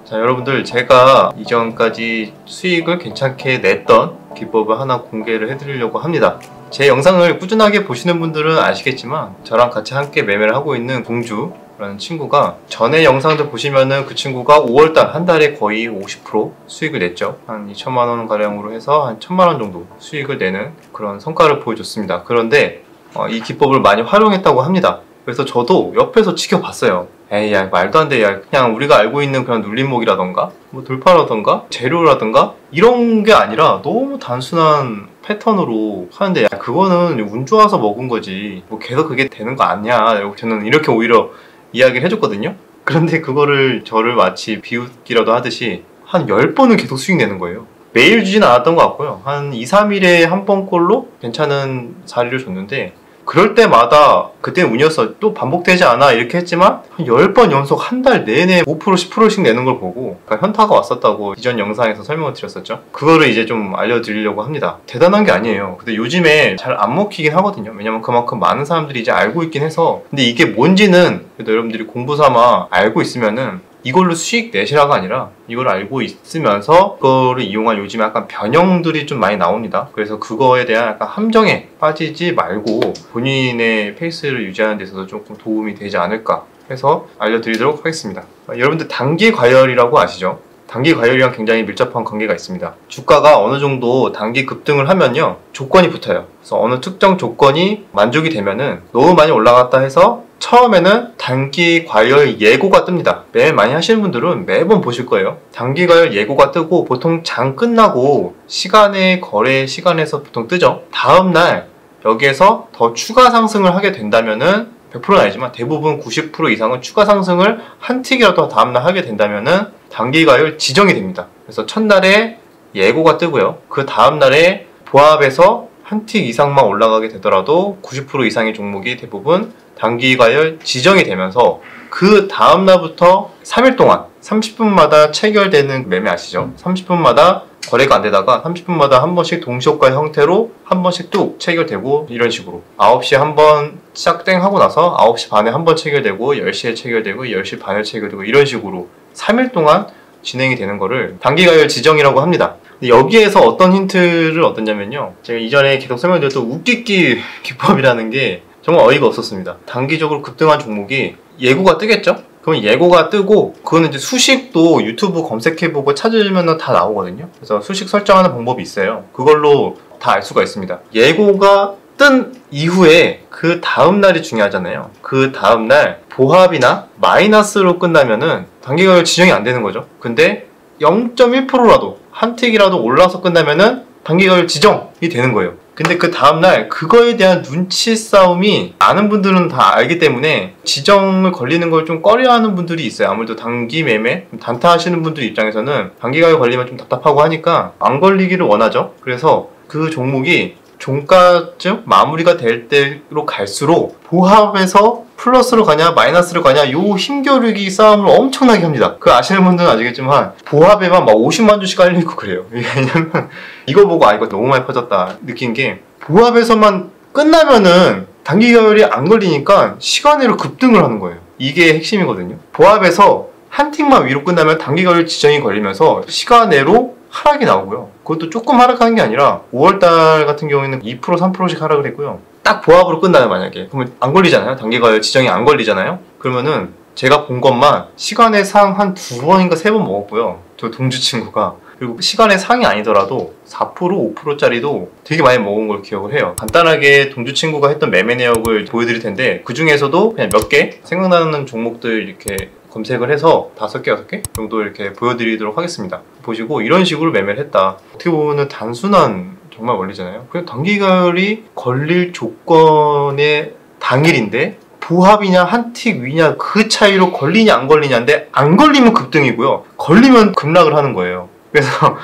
자, 여러분들, 제가 이전까지 수익을 괜찮게 냈던 기법을 하나 공개를 해드리려고 합니다. 제 영상을 꾸준하게 보시는 분들은 아시겠지만 저랑 같이 함께 매매를 하고 있는 공주라는 친구가, 전에 영상들 보시면은 그 친구가 5월달 한 달에 거의 50% 수익을 냈죠. 한 2천만원 가량으로 해서 한 1,000만원 정도 수익을 내는 그런 성과를 보여줬습니다. 그런데 이 기법을 많이 활용했다고 합니다. 그래서 저도 옆에서 지켜봤어요. 에이, 야, 말도 안 돼. 야, 그냥 우리가 알고 있는 그런 눌림목이라던가 뭐 돌파라던가 재료라던가 이런 게 아니라 너무 단순한 패턴으로 하는데, 야, 그거는 운 좋아서 먹은 거지 뭐 계속 그게 되는 거 아니야. 저는 이렇게 오히려 이야기를 해줬거든요. 그런데 그거를 저를 마치 비웃기라도 하듯이 한 10번은 계속 수익 내는 거예요. 매일 주지는 않았던 것 같고요. 한 2, 3일에 한 번꼴로 괜찮은 자리를 줬는데, 그럴 때마다 그때는 운이었어, 또 반복되지 않아, 이렇게 했지만 한 10번 연속 한 달 내내 5% 10%씩 내는 걸 보고 현타가 왔었다고 이전 영상에서 설명을 드렸었죠. 그거를 이제 좀 알려드리려고 합니다. 대단한 게 아니에요. 근데 요즘에 잘 안 먹히긴 하거든요. 왜냐면 그만큼 많은 사람들이 이제 알고 있긴 해서. 근데 이게 뭔지는 그래도 여러분들이 공부 삼아 알고 있으면은 이걸로 수익 내시라가 아니라 이걸 알고 있으면서 그거를 이용한 요즘에 약간 변형들이 좀 많이 나옵니다. 그래서 그거에 대한 약간 함정에 빠지지 말고 본인의 페이스를 유지하는 데 있어서 조금 도움이 되지 않을까 해서 알려드리도록 하겠습니다. 여러분들 단기 과열이라고 아시죠? 단기 과열이랑 굉장히 밀접한 관계가 있습니다. 주가가 어느 정도 단기 급등을 하면요, 조건이 붙어요. 그래서 어느 특정 조건이 만족이 되면은 너무 많이 올라갔다 해서 처음에는 단기 과열 예고가 뜹니다. 매일 많이 하시는 분들은 매번 보실 거예요. 단기 과열 예고가 뜨고 보통 장 끝나고 시간의 거래 시간에서 보통 뜨죠. 다음날 여기에서 더 추가 상승을 하게 된다면은 100%는 아니지만 대부분 90% 이상은 추가 상승을 한 틱이라도 다음날 하게 된다면은 단기 과열 지정이 됩니다. 그래서 첫날에 예고가 뜨고요. 그 다음날에 보합에서 한 틱 이상만 올라가게 되더라도 90% 이상의 종목이 대부분 단기 과열 지정이 되면서 그 다음날부터 3일 동안 30분마다 체결되는 매매 아시죠? 30분마다 거래가 안 되다가 30분마다 한 번씩 동시효과 형태로 한 번씩 뚝 체결되고, 이런 식으로 9시에 한 번 시작 땡 하고 나서 9시 반에 한 번 체결되고 10시에 체결되고 10시 반에 체결되고, 이런 식으로 3일 동안 진행이 되는 거를 단기 과열 지정이라고 합니다. 여기에서 어떤 힌트를 얻었냐면요, 제가 이전에 계속 설명드렸던 웃기기 기법이라는 게 정말 어이가 없었습니다. 단기적으로 급등한 종목이 예고가 뜨겠죠? 그럼 예고가 뜨고, 그거는 이제 수식도 유튜브 검색해보고 찾으면 다 나오거든요. 그래서 수식 설정하는 방법이 있어요. 그걸로 다 알 수가 있습니다. 예고가 뜬 이후에 그 다음날이 중요하잖아요. 그 다음날 보합이나 마이너스로 끝나면은 단기 과열 지정이 안 되는 거죠. 근데 0.1%라도 한 틱이라도 올라서 끝나면은 단기 과열 지정이 되는 거예요. 근데 그 다음날 그거에 대한 눈치 싸움이 아는 분들은 다 알기 때문에 지정을 걸리는 걸 좀 꺼려하는 분들이 있어요. 아무래도 단기 매매, 단타 하시는 분들 입장에서는 단기 과열 걸리면 좀 답답하고 하니까 안 걸리기를 원하죠. 그래서 그 종목이 종가쯤 마무리가 될 때로 갈수록 보합에서 플러스로 가냐 마이너스로 가냐 요 힘겨루기 싸움을 엄청나게 합니다. 그 아시는 분들은 아시겠지만 보합에만 막 50만 주씩 깔려있고 그래요. 왜냐면 이거 보고 이거 너무 많이 퍼졌다 느낀 게, 보합에서만 끝나면은 단기 과열이 안 걸리니까 시간으로 급등을 하는 거예요. 이게 핵심이거든요. 보합에서 한 틱만 위로 끝나면 단기 과열 지정이 걸리면서 시간으로 하락이 나오고요. 그것도 조금 하락하는 게 아니라 5월달 같은 경우에는 2% 3%씩 하락을 했고요. 딱 보합으로 끝나요. 만약에 그러면 안 걸리잖아요. 단기 과열 지정이 안 걸리잖아요. 그러면은 제가 본 것만 시간의 상 한 2번인가 3번 먹었고요. 저 동주 친구가. 그리고 시간의 상이 아니더라도 4% 5%짜리도 되게 많이 먹은 걸 기억을 해요. 간단하게 동주 친구가 했던 매매 내역을 보여드릴 텐데, 그 중에서도 그냥 몇 개 생각나는 종목들 이렇게 검색을 해서 5개, 6개 정도 이렇게 보여드리도록 하겠습니다. 보시고 이런 식으로 매매를 했다. 어떻게 보면 단순한 정말 원리잖아요. 그냥 단기 과열이 걸릴 조건의 당일인데 보합이냐 한 틱 위냐 그 차이로 걸리냐 안 걸리냐인데, 안 걸리면 급등이고요, 걸리면 급락을 하는 거예요. 그래서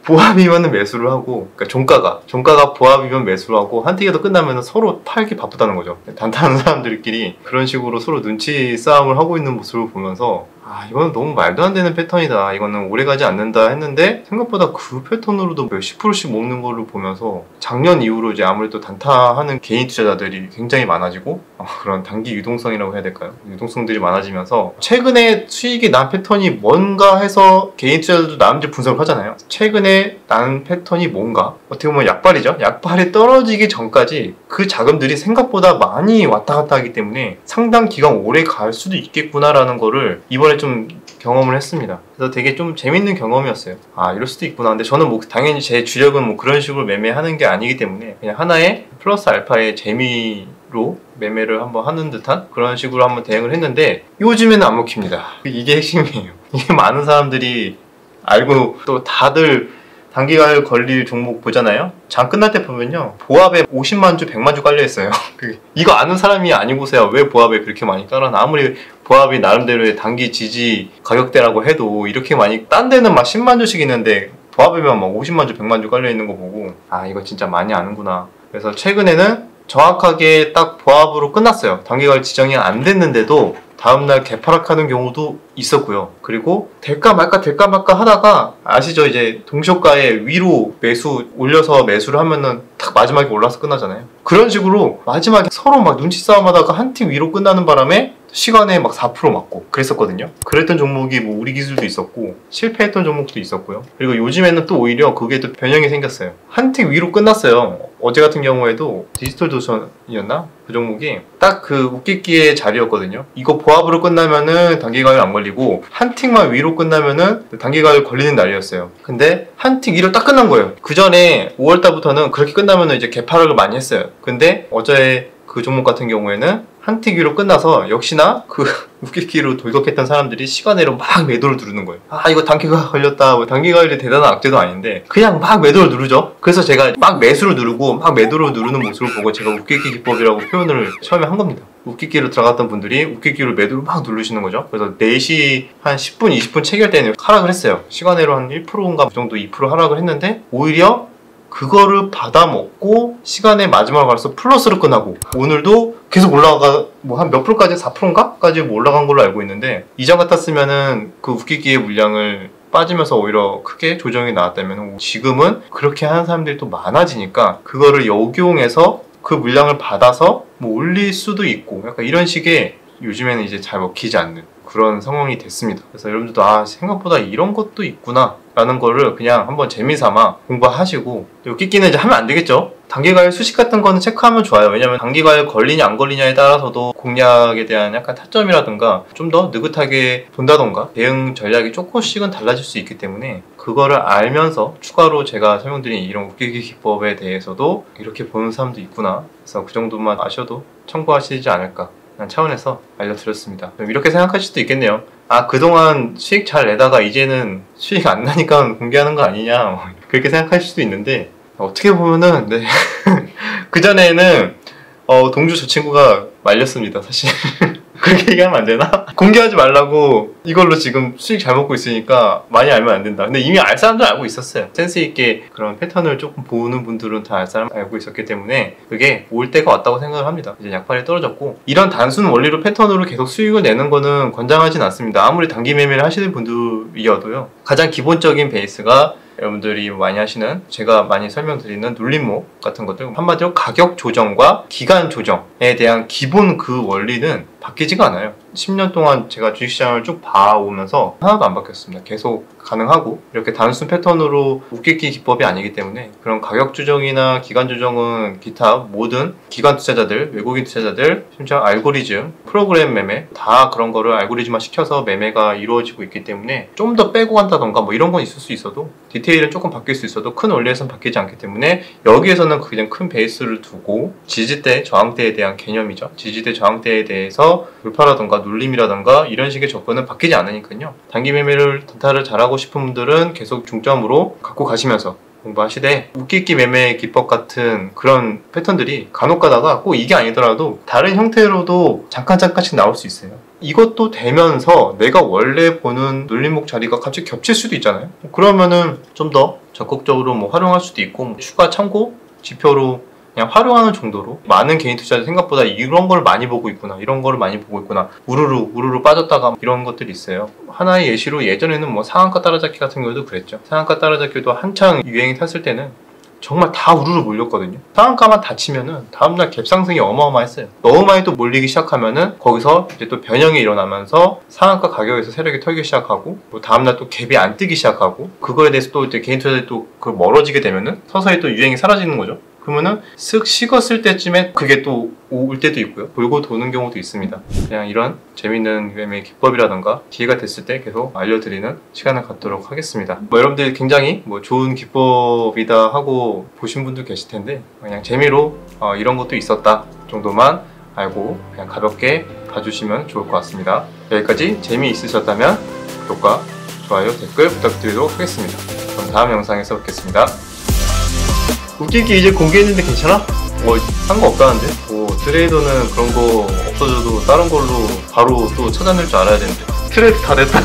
보합이면 매수를 하고, 그러니까 종가가 보합이면 매수를 하고 한 틱에도 끝나면 서로 팔기 바쁘다는 거죠. 단타하는 사람들끼리 그런 식으로 서로 눈치 싸움을 하고 있는 모습을 보면서 이건 너무 말도 안 되는 패턴이다, 이거는 오래가지 않는다 했는데, 생각보다 그 패턴으로도 몇십 프로씩 먹는 거를 보면서 작년 이후로 이제 아무래도 단타하는 개인 투자자들이 굉장히 많아지고, 그런 단기 유동성이라고 해야 될까요? 유동성들이 많아지면서 최근에 수익이 난 패턴이 뭔가 해서 개인 투자자들도 나름대로 분석을 하잖아요. 최근에 난 패턴이 뭔가, 어떻게 보면 약발이죠. 약발이 떨어지기 전까지 그 자금들이 생각보다 많이 왔다 갔다 하기 때문에 상당 기간 오래 갈 수도 있겠구나라는 거를 이번에 좀 경험을 했습니다. 그래서 되게 좀 재밌는 경험이었어요. 이럴 수도 있구나. 근데 저는 뭐 당연히 제 주력은 뭐 그런 식으로 매매하는 게 아니기 때문에 그냥 하나의 플러스 알파의 재미로 매매를 한번 하는 듯한 그런 식으로 한번 대응을 했는데, 요즘에는 안 먹힙니다. 이게 핵심이에요. 이게 많은 사람들이 알고 또 다들 단기간 걸릴 종목 보잖아요. 장 끝날 때 보면요, 보합에 50만 주, 100만 주 깔려 있어요. 이거 아는 사람이 아니고서야 왜 보합에 그렇게 많이 깔아나. 아무리 보합이 나름대로의 단기 지지 가격대라고 해도 이렇게 많이, 딴 데는 막 10만 주씩 있는데 보합에만 막 50만 주, 100만 주 깔려 있는 거 보고 이거 진짜 많이 아는구나. 그래서 최근에는 정확하게 딱 보합으로 끝났어요. 단기간 지정이 안 됐는데도 다음날 개파락하는 경우도 있었고요. 그리고 될까 말까 하다가, 아시죠? 이제 동시효과에 위로 매수 올려서 매수를 하면은 딱 마지막에 올라서 끝나잖아요. 그런 식으로 마지막에 서로 막 눈치 싸움 하다가 한 팀 위로 끝나는 바람에 시간에 막 4% 맞고 그랬었거든요. 그랬던 종목이 뭐 우리 기술도 있었고 실패했던 종목도 있었고요. 그리고 요즘에는 또 오히려 그게 또 변형이 생겼어요. 한 팀 위로 끝났어요. 어제 같은 경우에도 디지털 도션이었나? 그 종목이 딱 그 웃기기의 자리였거든요. 이거 보합으로 끝나면은 단기가율 안 걸리고 한 틱만 위로 끝나면은 단기가율 걸리는 날이었어요. 근데 한 틱 위로 딱 끝난 거예요. 그 전에 5월달부터는 그렇게 끝나면은 이제 개파락을 많이 했어요. 근데 어제 그 종목 같은 경우에는 한 틱 위로 끝나서 역시나 그 웃기기로 돌격했던 사람들이 시간외로 막 매도를 누르는 거예요. 이거 단기가 걸렸다. 뭐 단기가율이 대단한 악재도 아닌데 그냥 막 매도를 누르죠. 그래서 제가 막 매수를 누르고 막 매도를 누르는 모습을 보고 제가 웃기기 기법이라고 표현을 처음에 한 겁니다. 웃기기로 들어갔던 분들이 웃기기로 매도를 막 누르시는 거죠. 그래서 4시 한 10분, 20분 체결 때는 하락을 했어요. 시간외로 한 1%인가 그 정도 2% 하락을 했는데, 오히려 그거를 받아먹고 시간의 마지막을 가서 플러스로 끝나고 오늘도 계속 올라가, 뭐 한 몇 프로까지, 4%인가까지 뭐 올라간 걸로 알고 있는데, 이전 같았으면은 그 웃기기의 물량을 빠지면서 오히려 크게 조정이 나왔다면, 지금은 그렇게 하는 사람들이 또 많아지니까 그거를 역용해서 그 물량을 받아서 뭐 올릴 수도 있고, 약간 이런 식의 요즘에는 이제 잘 먹히지 않는 그런 상황이 됐습니다. 그래서 여러분들도 생각보다 이런 것도 있구나 라는 거를 그냥 한번 재미삼아 공부하시고, 웃기기는 이제 하면 안 되겠죠. 단기가율 수식 같은 거는 체크하면 좋아요. 왜냐면 단기가율 걸리냐 안 걸리냐에 따라서도 공략에 대한 약간 타점이라든가 좀 더 느긋하게 본다던가 대응 전략이 조금씩은 달라질 수 있기 때문에, 그거를 알면서 추가로 제가 설명드린 이런 웃기기 기법에 대해서도 이렇게 보는 사람도 있구나, 그래서 그 정도만 아셔도 청구하시지 않을까 차원에서 알려드렸습니다. 이렇게 생각하실 수도 있겠네요. 그동안 수익 잘 내다가 이제는 수익 안 나니까 공개하는 거 아니냐, 그렇게 생각하실 수도 있는데, 어떻게 보면은 그전에는 동주 저 친구가 말렸습니다, 사실. 그렇게 얘기하면 안 되나? 공개하지 말라고, 이걸로 지금 수익 잘 먹고 있으니까 많이 알면 안 된다. 근데 이미 알 사람들은 알고 있었어요. 센스 있게 그런 패턴을 조금 보는 분들은 다 알 사람 알고 있었기 때문에 그게 올 때가 왔다고 생각을 합니다. 이제 약발이 떨어졌고, 이런 단순 원리로 패턴으로 계속 수익을 내는 거는 권장하진 않습니다. 아무리 단기 매매를 하시는 분들이어도요. 가장 기본적인 베이스가 여러분들이 많이 하시는, 제가 많이 설명드리는 눌림목 같은 것들, 한마디로 가격 조정과 기간 조정에 대한 기본 그 원리는 바뀌지가 않아요. 10년 동안 제가 주식시장을 쭉 봐오면서 하나도 안 바뀌었습니다. 계속 가능하고, 이렇게 단순 패턴으로 웃기기 기법이 아니기 때문에 그런 가격 조정이나 기간 조정은 기타 모든 기관 투자자들, 외국인 투자자들, 심지어 알고리즘, 프로그램 매매 다 그런 거를 알고리즘화 시켜서 매매가 이루어지고 있기 때문에, 좀 더 빼고 간다던가 뭐 이런 건 있을 수 있어도, 디테일은 조금 바뀔 수 있어도 큰 원리에서는 바뀌지 않기 때문에, 여기에서는 그냥 큰 베이스를 두고 지지대, 저항대에 대한 개념이죠. 지지대, 저항대에 대해서 돌파라던가 눌림이라던가 이런 식의 접근은 바뀌지 않으니까요. 단기 매매를 단타를 잘하고 싶은 분들은 계속 중점으로 갖고 가시면서 공부하시되, 웃기기 매매 기법 같은 그런 패턴들이 간혹 가다가 꼭 이게 아니더라도 다른 형태로도 잠깐씩 나올 수 있어요. 이것도 되면서 내가 원래 보는 눌림목 자리가 갑자기 겹칠 수도 있잖아요. 그러면은 좀 더 적극적으로 뭐 활용할 수도 있고, 추가 참고 지표로 그냥 활용하는 정도로 많은 개인 투자자 생각보다 이런 걸 많이 보고 있구나, 이런 거를 많이 보고 있구나, 우르르 빠졌다가 이런 것들이 있어요. 하나의 예시로 예전에는 뭐 상한가 따라잡기 같은 경우도 그랬죠. 상한가 따라잡기도 한창 유행이 탔을 때는 정말 다 우르르 몰렸거든요. 상한가만 닫히면은 다음날 갭상승이 어마어마했어요. 너무 많이 또 몰리기 시작하면은 거기서 이제 또 변형이 일어나면서 상한가 가격에서 세력이 털기 시작하고, 뭐 다음날 또 갭이 안 뜨기 시작하고, 그거에 대해서 또 이제 개인 투자자들이 또 그 멀어지게 되면은 서서히 또 유행이 사라지는 거죠. 그러면은 쓱 식었을 때쯤에 그게 또 올 때도 있고요. 돌고 도는 경우도 있습니다. 그냥 이런 재밌는 매매 기법이라던가 기회가 됐을 때 계속 알려드리는 시간을 갖도록 하겠습니다. 뭐 여러분들 굉장히 뭐 좋은 기법이다 하고 보신 분도 계실 텐데, 그냥 재미로 이런 것도 있었다 정도만 알고 그냥 가볍게 봐주시면 좋을 것 같습니다. 여기까지 재미있으셨다면 구독과 좋아요, 댓글 부탁드리도록 하겠습니다. 그럼 다음 영상에서 뵙겠습니다. 웃기기 이제 공개했는데 괜찮아? 뭐 상관없다는데? 뭐 트레이더는 그런 거 없어져도 다른 걸로 바로 또 찾아낼 줄 알아야 되는데 트레이드 다 됐다.